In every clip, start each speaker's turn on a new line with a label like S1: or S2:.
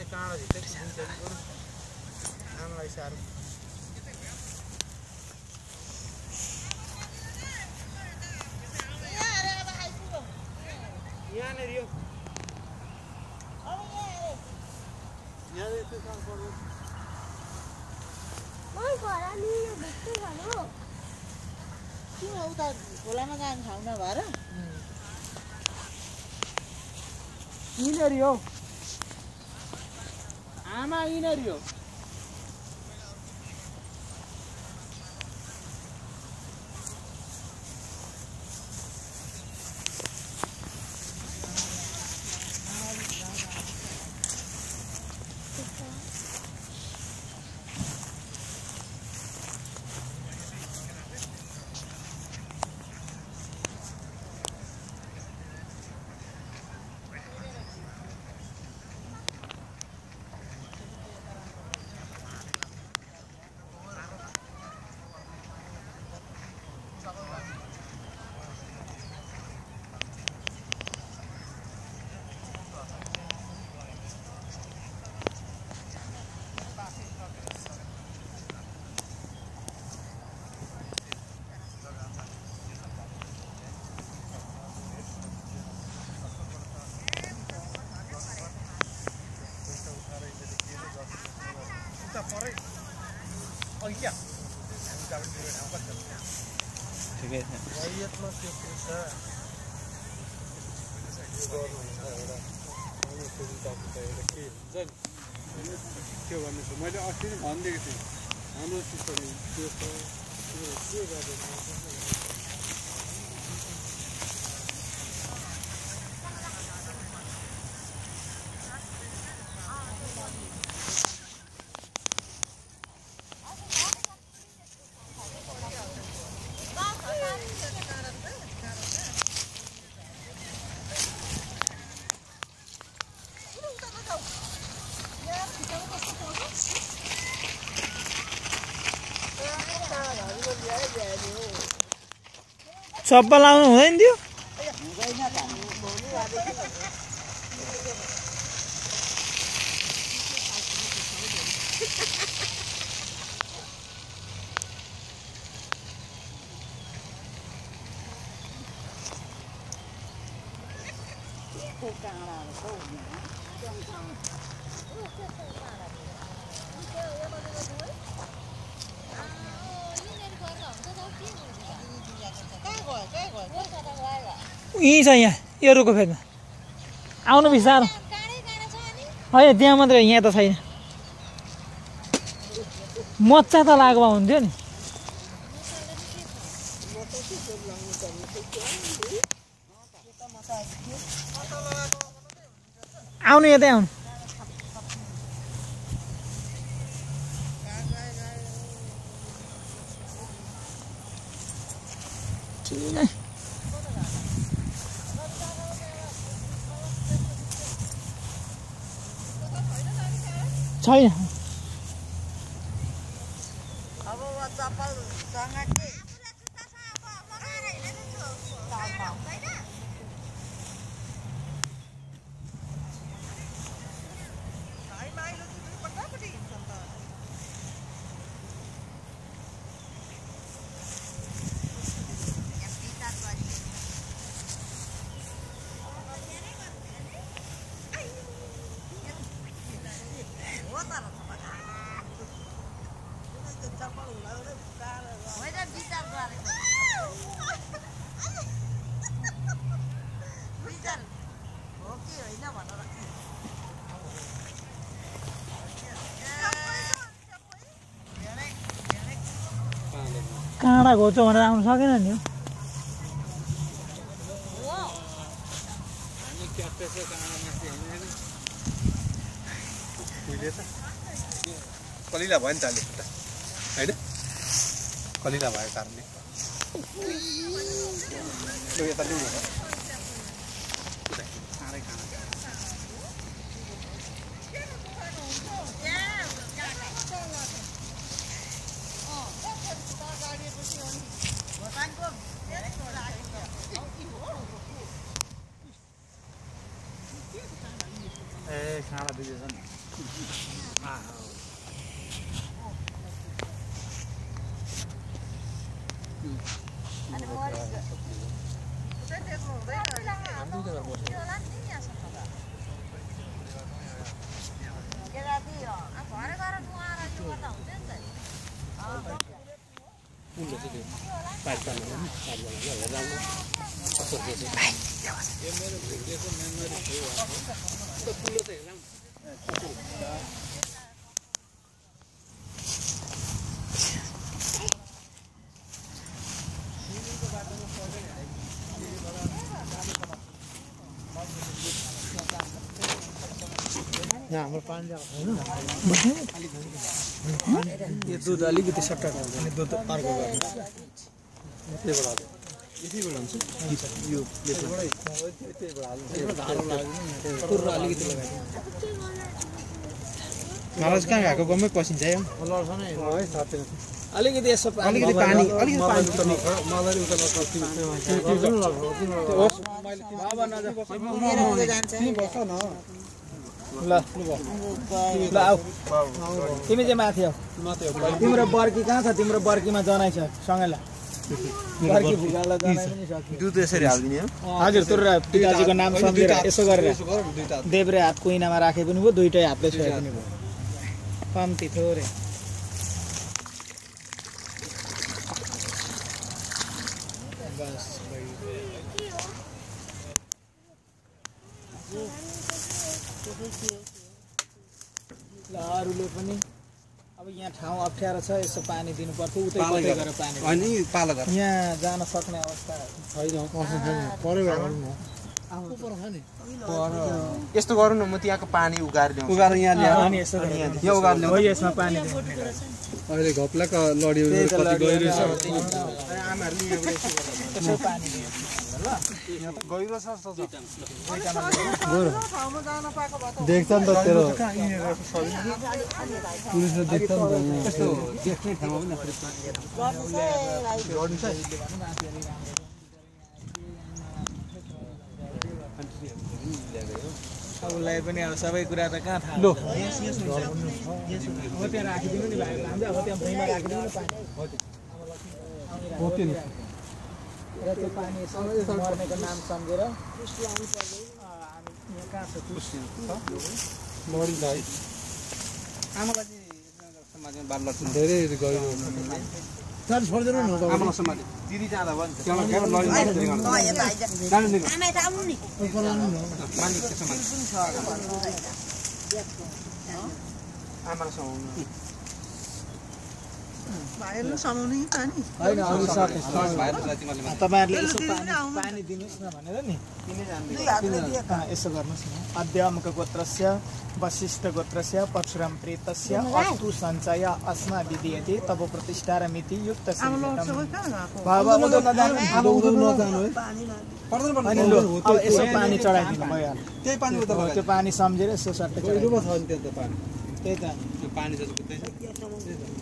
S1: काँडा भित्र आमालाई साह्रो यहाँनिर यो यहाँ त्यो काम पर्नु
S2: मै घरा नि यो भित्र भन्नु
S3: किन उता खोलामा जानु ठाउँ नभएर
S1: यिनीहरू हो आमा यिनीहरू हो
S4: ठिकै छ
S1: वाइयतमा त्यो छ यो गर्नुहुन्छ एउटा सुविधा एउटा के हुन्छ नि त्यो भन्नु छ मैले अस्ति नै भनिदिएको थिएँ हाम्रो सिस्टम त्यो छ त्यो के गर्दैन
S4: चप्पल लाउनु हुँदैन थियो यहीँ छ यहाँ यो रुखको फेदमा आउनु बिस्तारो होइन त्यहाँ मात्रै यहाँ त छैन मच्चा त लागेको हुन्थ्यो नि आउनु यतै आउनु छैन
S3: अब चप्पल सँग के
S4: काँडा घोच्यो भनेर आउनु सकेन नि
S1: कलिला भयो नि त अहिले होइन कलिला भएको कारणले यता ए
S4: खाना दिँदैछ नि
S3: यहाँ हाम्रो पानी ल्याएको छैन
S4: यो दुध अलिकति सट्टा अनि दुध अर्को गर्नु यो अलिकति
S3: मलाई कहाँ गएको गम्मै पसिन्छ है
S4: अलिकति यसो
S3: अलिकति पानी
S4: ल आऊ तिमी चाहिँ माथि आऊ तिम्रो बर्की कहाँ छ तिम्रो बर्कीमा जनाइ छ सँगै ल बर्की भुगाला जनाइ पनि सक्यो
S3: दुध यसरी हाल्दिने
S4: हजुर तुर पिताजीको नाम सम्झेर यसो गरेर देब्रे हात कुइनामा राखे पनि भयो दुईटै हातले छोए पनि भयो कम्ती थोरै बस ल अरूले पनि अब यहाँ ठाउँ अप्ठ्यारो छ यसो पानी दिनुपर्छ उतै कतै गरेर पानी यहाँ जान सक्ने अवस्था
S3: यस्तो गरौँ न म त्यहाँको पानी उगाएर ल्याउँछु
S4: अनि यसो हो यसमा पानी
S1: अहिले घप्लाका लड्यो कति गइरहेछ
S4: यसो पानी
S3: गहिरो छ
S1: देख्छ नि त तेरो पुलिसले देख्छ नि त
S3: यस्तो देख्ने ठाउँमा पनि
S4: उसलाई पनि अब सबै कुरा त कहाँ थाहा हो त्यहाँ राखिदिनु नि भाइ अब त्यहाँ भुइँमा राखिदिनु नि पानी र त्यो पानी मर्नेको नाम सम्झेर हामी यहाँ कहाँ छ
S3: आमालाई चाहिँ
S1: धेरै गहिरो
S3: छोड्दैन न आमालाई समाते दिदी जाँदा भयो
S4: तपाईँहरूले यसो पानी दिनुहोस् न भनेर नि यसो गर्नुहोस् न अद्यमक गोत्रस्य वशिष्ठ गोत्रस्य परशुराम प्रेतस्य अस्तु सञ्चय अस्मा विधीयते तब प्रतिष्ठा र मिति युक्त यसो पानी चढाइदिनु भइहाल्यो त्यो पानी सम्झेर यसो सट्टै त्यही त
S3: पानी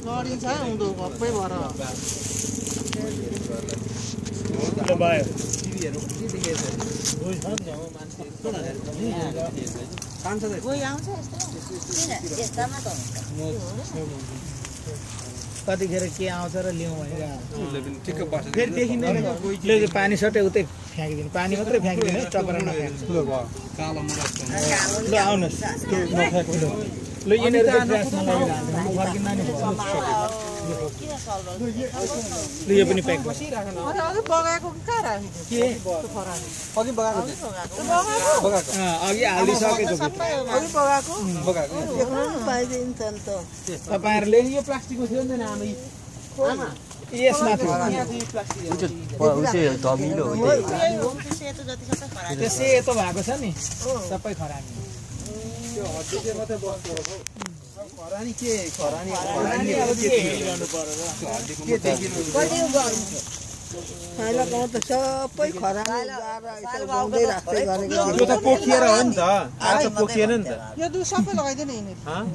S4: लडिन्छ उँधो गप्पै भएर भयो कतिखेर के आउँछ र ल्याउँ भनेर फेरि देखिँदैन पानी सट्टै उतै फ्याँकिदिनु पानी मात्रै फ्याँकिदिनु चपरा नफ्याँक्नु ल आउनुहोस् ल यिनीहरू ल यो पनि प्याक गर्छ अघि हालिसकेको तपाईँहरूले यो प्लास्टिकको थियो नि यसमा त्यो सेतो भएको छ नि सबै खरानी
S3: खरानी के खरानी
S2: सबै खरानी
S3: यो त पोखिएर हो नि त आज पोखिएन नि त
S5: यो दुध सबै लगाइदिनु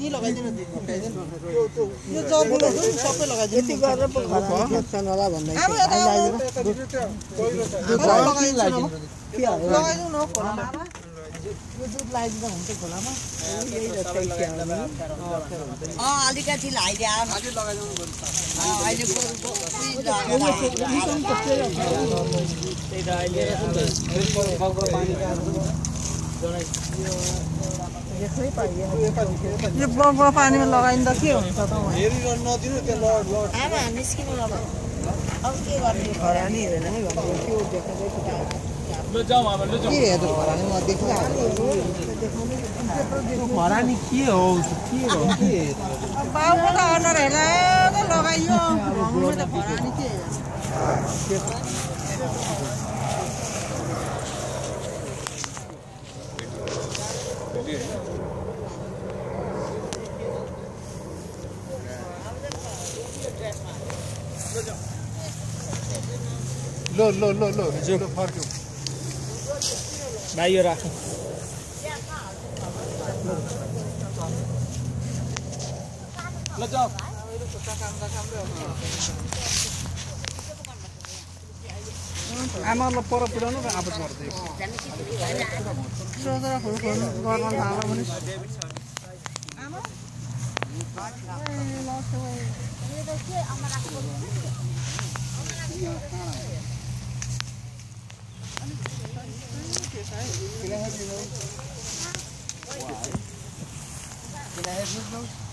S5: यी लगाइदिनु यो जबुलो दुध सबै लगाइदिनु
S2: यति गरेर पो खरानी खेप्छन् होला भन्दै
S5: लगाइदिनु न
S2: यो दुध लगाइदिँदा हुन्छ खोलामा यही जस्तै
S3: अलिकति लगाइदिए
S1: आज लगाइदिनु पर्छ
S3: अहिले
S5: यो बगुवा पानीमा लगाइँदा के हुन्छ त
S1: हेरिरहनु नदिनु त्यो लड
S3: आमा निस्किनु अब अब के गर्ने
S2: खरानी हेरेन है भन्नु त्यो देखाउँदै पुरा
S1: ल जाऊ अब ल जाऊ
S2: के हेर्नु खरानी म देखिरहेको खरानी के हो के
S5: बाबुको त अनुहार हेरेर लगाइयो भङ्गुमा त खरानी के
S1: लो फर्क्यो
S4: भाइ यो राख
S1: ल जाऊ आमालाई पर पुऱ्याउनु र आफू पर्दै
S5: सोधेर फुल खोल्नु गर्न थाल्यो भने
S1: Can I have this note?